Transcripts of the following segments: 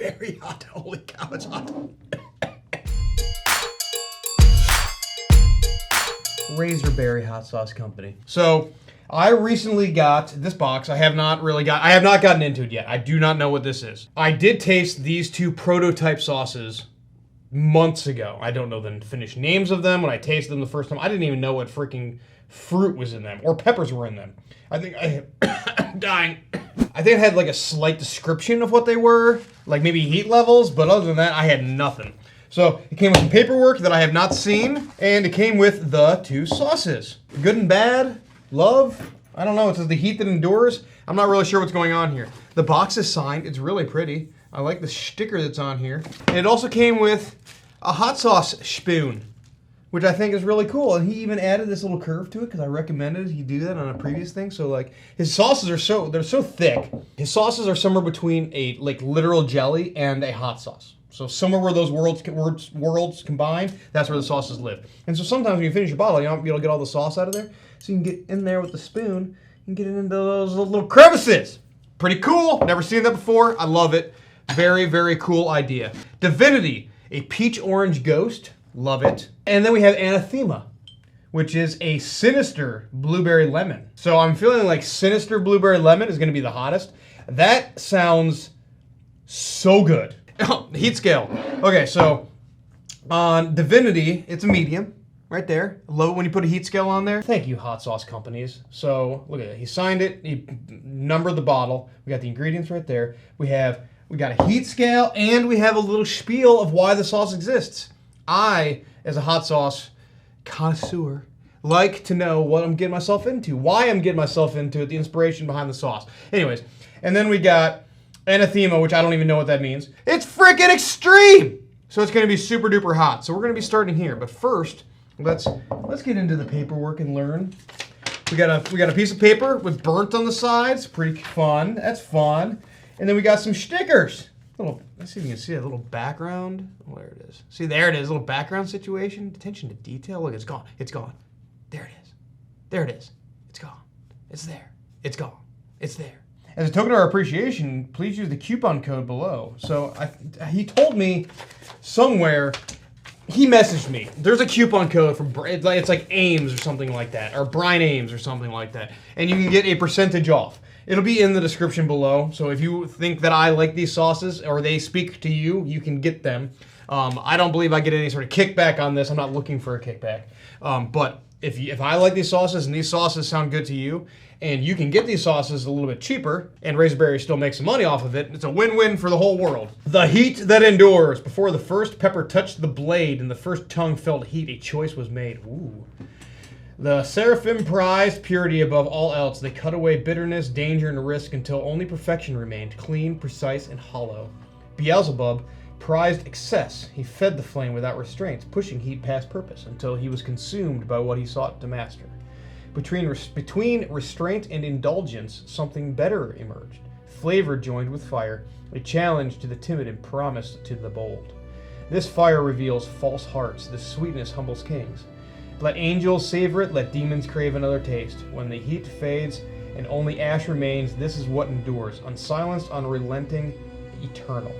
very hot. Holy cow, it's hot. Razerberry Hot Sauce Company. So I recently got this box. I have not gotten into it yet. I do not know what this is. I did taste these two prototype sauces months ago. I don't know the finished names of them. When I tasted them the first time, I didn't even know what freaking fruit was in them or peppers were in them. I'm dying. I think it had like a slight description of what they were, like maybe heat levels, but other than that, I had nothing. So it came with some paperwork that I have not seen, and it came with the two sauces. Good and bad, love, I don't know, it says the heat that endures. I'm not really sure what's going on here. The box is signed, it's really pretty. I like the sticker that's on here. And it also came with a hot sauce spoon, which I think is really cool. And he even added this little curve to it because I recommended he do that on a previous thing. So like his sauces are they're so thick. His sauces are somewhere between a like literal jelly and a hot sauce. So somewhere where those worlds combine, that's where the sauces live. And so sometimes when you finish your bottle, you don't be able to get all the sauce out of there. So you can get in there with the spoon and get it into those little crevices. Pretty cool. Never seen that before. I love it. Very, very cool idea. Divinity, a peach orange ghost. Love it. And then we have Anathema, which is a sinister blueberry lemon. So I'm feeling like sinister blueberry lemon is going to be the hottest. That sounds so good. Oh, heat scale. Okay, so on Divinity, it's a medium right there. I love it when you put a heat scale on there. Thank you, hot sauce companies. So look at it. He signed it. He numbered the bottle. We got the ingredients right there. We got a heat scale, and we have a little spiel of why the sauce exists. I, as a hot sauce connoisseur, like to know what I'm getting myself into, why I'm getting myself into it, the inspiration behind the sauce. Anyways, and then we got Anathema, which I don't even know what that means. It's freaking extreme! So it's going to be super duper hot. So we're going to be starting here. But first, let's get into the paperwork and learn. We got a piece of paper with burnt on the sides. Pretty fun. That's fun. And then we got some stickers. Let's see if you can see a little background. Where it is. See, there it is. A little background situation. Attention to detail. Look, it's gone. It's gone. There it is. There it is. It's gone. It's there. It's gone. It's there. As a token of our appreciation, please use the coupon code below. So he told me somewhere, he messaged me. There's a coupon code for, it's like Ambs or something like that, or Brian Ambs or something like that. And you can get a percentage off. It'll be in the description below. So if you think that I like these sauces or they speak to you, you can get them. I don't believe I get any sort of kickback on this. I'm not looking for a kickback. But if I like these sauces and these sauces sound good to you, and you can get these sauces a little bit cheaper, and Razerberry still makes some money off of it, it's a win-win for the whole world. The heat that endures. Before the first pepper touched the blade and the first tongue felt heat, a choice was made. Ooh. The seraphim prized purity above all else. They cut away bitterness, danger, and risk until only perfection remained, clean, precise, and hollow. Beelzebub prized excess. He fed the flame without restraints, pushing heat past purpose until he was consumed by what he sought to master. Between restraint and indulgence, something better emerged. Flavor joined with fire, a challenge to the timid and promise to the bold. This fire reveals false hearts, this sweetness humbles kings. Let angels savor it, let demons crave another taste. When the heat fades and only ash remains, this is what endures, unsilenced, unrelenting, eternal.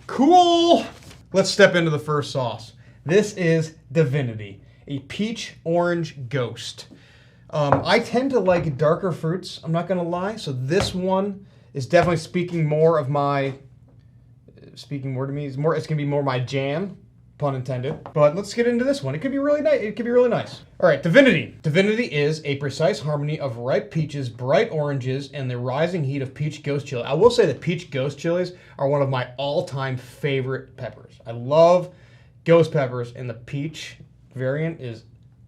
Cool! Let's step into the first sauce. This is Divinity, a peach orange ghost. I tend to like darker fruits, I'm not gonna lie, so this one is definitely speaking more to me. It's gonna be more my jam, pun intended. But let's get into this one. It could be really nice. All right, Divinity. Divinity is a precise harmony of ripe peaches, bright oranges, and the rising heat of peach ghost chili. I will say that peach ghost chilies are one of my all-time favorite peppers. I love ghost peppers, and the peach variant is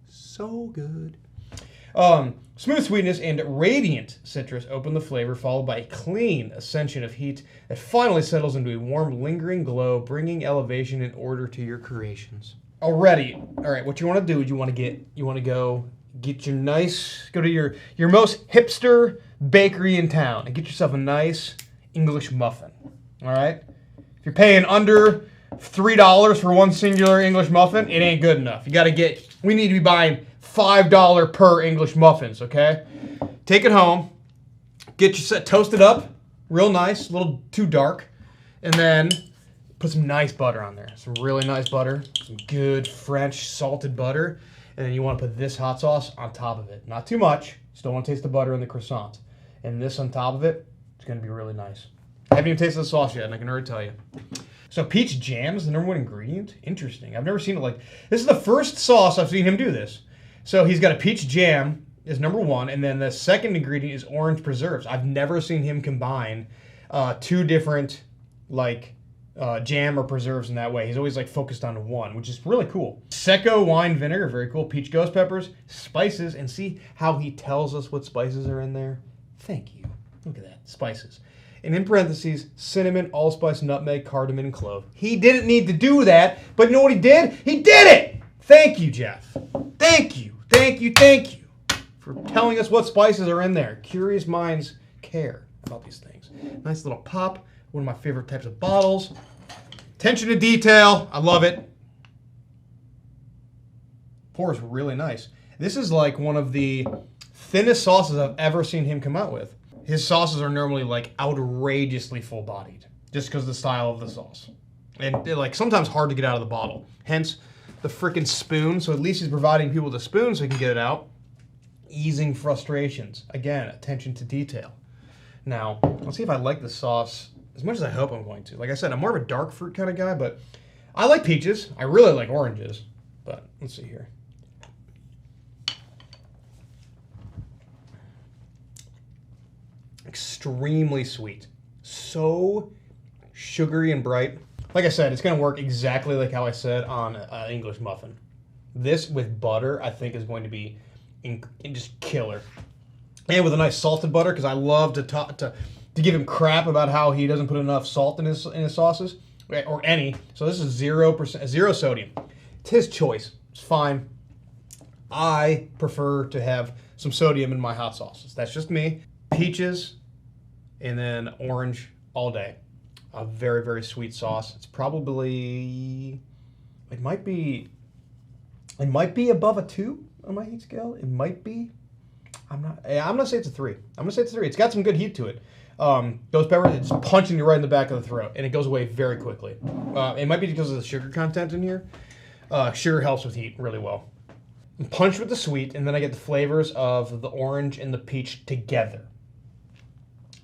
so good. Smooth sweetness and radiant citrus open the flavor, followed by a clean ascension of heat that finally settles into a warm, lingering glow, bringing elevation and order to your creations. Already, all right, what you want to do is you want to go to your most hipster bakery in town and get yourself a nice English muffin. All right? If you're paying under $3 for one singular English muffin, it ain't good enough. We need to be buying $5 per English muffins, okay? Take it home, toast it up, Real nice, a little too dark. And then put some nice butter on there. Some really nice butter. Some good French salted butter. And then you want to put this hot sauce on top of it. Not too much. Still want to taste the butter in the croissant. And this on top of it, it's going to be really nice. I haven't even tasted the sauce yet, and I can already tell you. So peach jam is the #1 ingredient? Interesting. I've never seen it like... This is the first sauce I've seen him do this. So he's got a peach jam is #1, and then the second ingredient is orange preserves. I've never seen him combine two different jam or preserves in that way. He's always like focused on one, which is really cool. Secco wine vinegar, very cool. Peach ghost peppers, spices, and see how he tells us what spices are in there? Thank you. Look at that, spices. And in parentheses, cinnamon, allspice, nutmeg, cardamom, and clove. He didn't need to do that, but you know what he did? He did it! Thank you, Jeff. Thank you, thank you, thank you for telling us what spices are in there. Curious minds care about these things. Nice little pop. One of my favorite types of bottles. Attention to detail. I love it. Pours really nice. This is like one of the thinnest sauces I've ever seen him come out with. His sauces are normally like outrageously full-bodied just because of the style of the sauce. And they're like sometimes hard to get out of the bottle. Hence the freaking spoon. So at least he's providing people with a spoon so he can get it out. Easing frustrations. Again, attention to detail. Now, let's see if I like the sauce as much as I hope I'm going to. Like I said, I'm more of a dark fruit kind of guy, but I like peaches. I really like oranges. But let's see here. Extremely sweet. So sugary and bright. Like I said, it's going to work exactly like how I said on an English muffin. This with butter, I think, is going to be just killer. And with a nice salted butter, because I love to give him crap about how he doesn't put enough salt in his sauces, or any. So this is 0%, zero sodium. It's his choice. It's fine. I prefer to have some sodium in my hot sauces. That's just me. Peaches, and then orange all day. A very, very sweet sauce. It's probably, it might be above a 2 on my heat scale. It might be. I'm gonna say it's a 3. I'm gonna say it's a 3. It's got some good heat to it. Ghost pepper, it's punching you right in the back of the throat, and it goes away very quickly. It might be because of the sugar content in here. Sugar helps with heat really well. Punch with the sweet, and then I get the flavors of the orange and the peach together.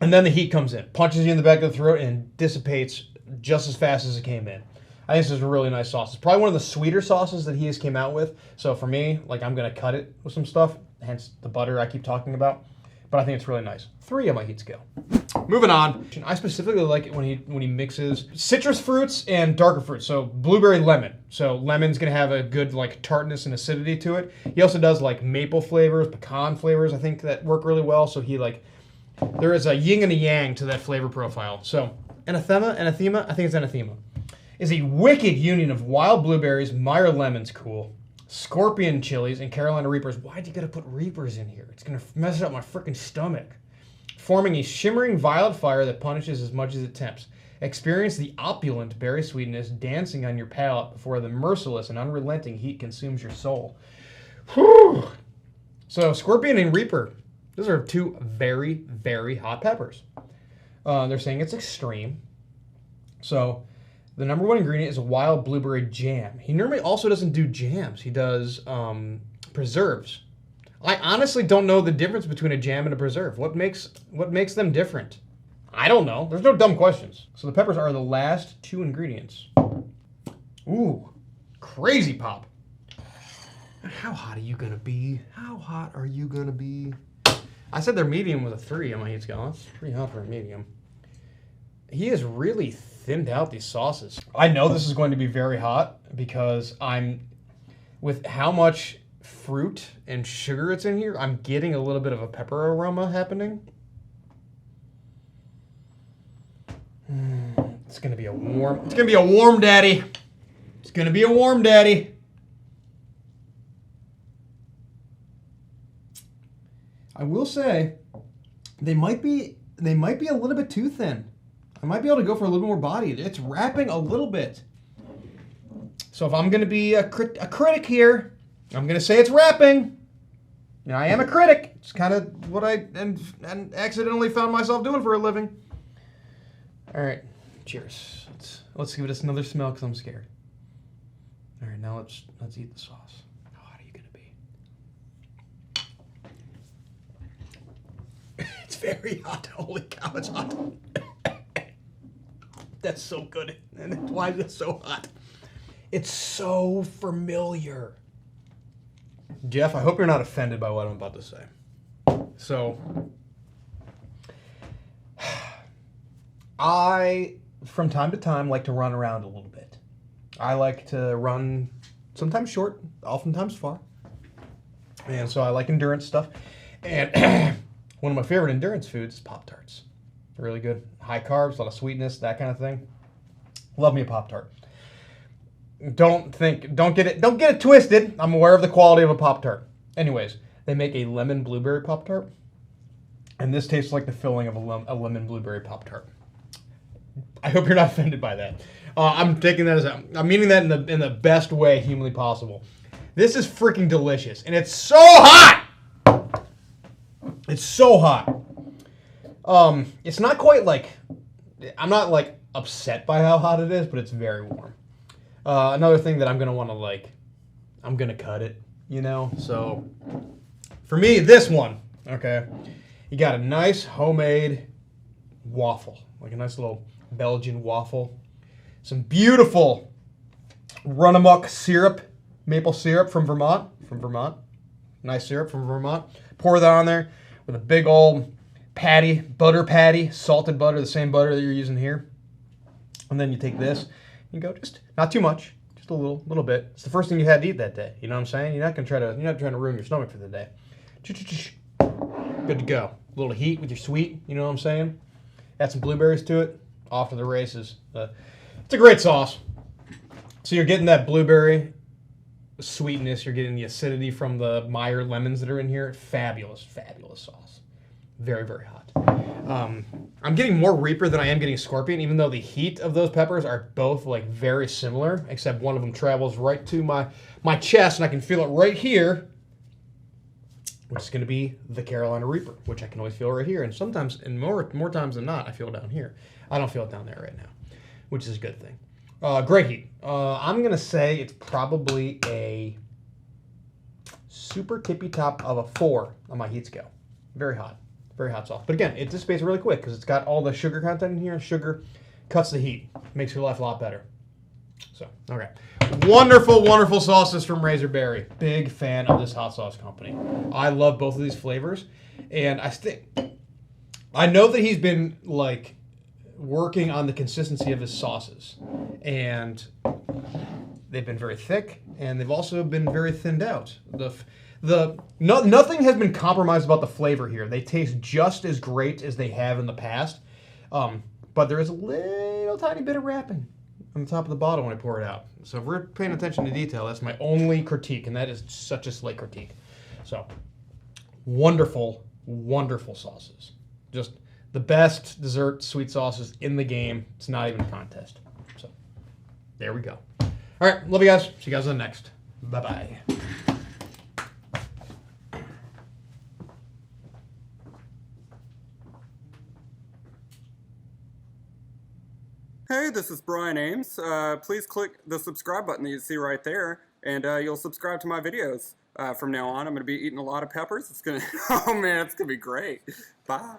And then the heat comes in, punches you in the back of the throat, and dissipates just as fast as it came in. I think this is a really nice sauce. It's probably one of the sweeter sauces that he has came out with. So for me, I'm going to cut it with some stuff, hence the butter I keep talking about. But I think it's really nice. 3 on my heat scale. Moving on. I specifically like it when he mixes citrus fruits and darker fruits. So blueberry lemon. So lemon's going to have a good tartness and acidity to it. He also does maple flavors, pecan flavors, I think, that work really well. So he there is a yin and a yang to that flavor profile. So anathema, I think it's anathema, is a wicked union of wild blueberries, Meyer lemons, cool, scorpion chilies, and Carolina Reapers. Why'd you gotta put Reapers in here? It's gonna mess up my freaking stomach. Forming a shimmering violet fire that punishes as much as it tempts. Experience the opulent berry sweetness dancing on your palate before the merciless and unrelenting heat consumes your soul. Whew. So scorpion and Reaper. Those are 2 very, very hot peppers. They're saying it's extreme. So the #1 ingredient is a wild blueberry jam. He normally also doesn't do jams. He does preserves. I honestly don't know the difference between a jam and a preserve. What makes them different? I don't know. There's no dumb questions. So the peppers are the last 2 ingredients. Ooh, crazy pop. How hot are you gonna be? How hot are you gonna be? I said their medium was a 3 on my heat scale. That's pretty hot for a medium. He has really thinned out these sauces. I know this is going to be very hot because with how much fruit and sugar it's in here, I'm getting a little bit of a pepper aroma happening. It's gonna be a warm daddy. It's gonna be a warm daddy. I will say, they might be a little bit too thin. I might be able to go for a little more body. It's wrapping a little bit. So if I'm going to be a critic here, I'm going to say it's wrapping. Now, I am a critic. It's kind of what I and accidentally found myself doing for a living. All right, cheers. Let's give it another smell because I'm scared. All right, now let's eat the sauce. How hot are you gonna be? It's very hot. Holy cow, it's hot. That's so good. And why is it so hot? It's so familiar. Jeff, I hope you're not offended by what I'm about to say. So, I, from time to time, like to run around a little bit. I like to run sometimes short, oftentimes far. And so I like endurance stuff. And one of my favorite endurance foods is Pop-Tarts. Really good. High carbs, a lot of sweetness, that kind of thing. Love me a Pop-Tart. Don't get it twisted. I'm aware of the quality of a Pop-Tart. Anyways, they make a lemon blueberry Pop-Tart. And this tastes like the filling of a lemon blueberry Pop-Tart. I hope you're not offended by that. I'm taking that I'm meaning that in the best way humanly possible. This is freaking delicious, and it's so hot. It's so hot. It's not quite like, I'm not like upset by how hot it is, but it's very warm. Another thing that I'm gonna want to I'm gonna cut it, you know. So for me, this one, okay, you got a nice homemade waffle, like a nice little Belgian waffle. Some beautiful Run Amok syrup, maple syrup from Vermont. Nice syrup from Vermont. Pour that on there with a big old patty, butter patty, salted butter, the same butter that you're using here. And then you take this, you go just not too much, just a little bit. It's the first thing you had to eat that day. You know what I'm saying? You're not trying to ruin your stomach for the day. Good to go. A little heat with your sweet. You know what I'm saying? Add some blueberries to it. Off to the races. It's a great sauce. So you're getting that blueberry sweetness. You're getting the acidity from the Meyer lemons that are in here. Fabulous, fabulous sauce. Very, very hot. I'm getting more Reaper than I am getting Scorpion, even though the heat of those peppers are both like very similar, except one of them travels right to my chest, and I can feel it right here, which is going to be the Carolina Reaper, which I can always feel right here. And sometimes, and more times than not, I feel it down here. I don't feel it down there right now, which is a good thing. Great heat. I'm going to say it's probably a super tippy top of a 4 on my heat scale. Very hot. Very hot sauce. But again, it dissipates really quick because it's got all the sugar content in here. Sugar cuts the heat. Makes your life a lot better. So, okay. Wonderful, wonderful sauces from Razerberry. Big fan of this hot sauce company. I love both of these flavors. And I know that he's been, like, working on the consistency of his sauces. And they've been very thick, and they've also been very thinned out. Nothing has been compromised about the flavor here. They taste just as great as they have in the past. But there is a little tiny bit of wrapping on the top of the bottle when I pour it out. So if we're paying attention to detail, that's my only critique, and that is such a slight critique. So, wonderful, wonderful sauces. Just the best dessert sweet sauces in the game. It's not even a contest. So, there we go. All right, love you guys. See you guys on the next. Bye-bye. Hey, this is Brian Ames. Please click the subscribe button that you see right there, and you'll subscribe to my videos. From now on, I'm going to be eating a lot of peppers. It's going to, oh man, it's going to be great. Bye.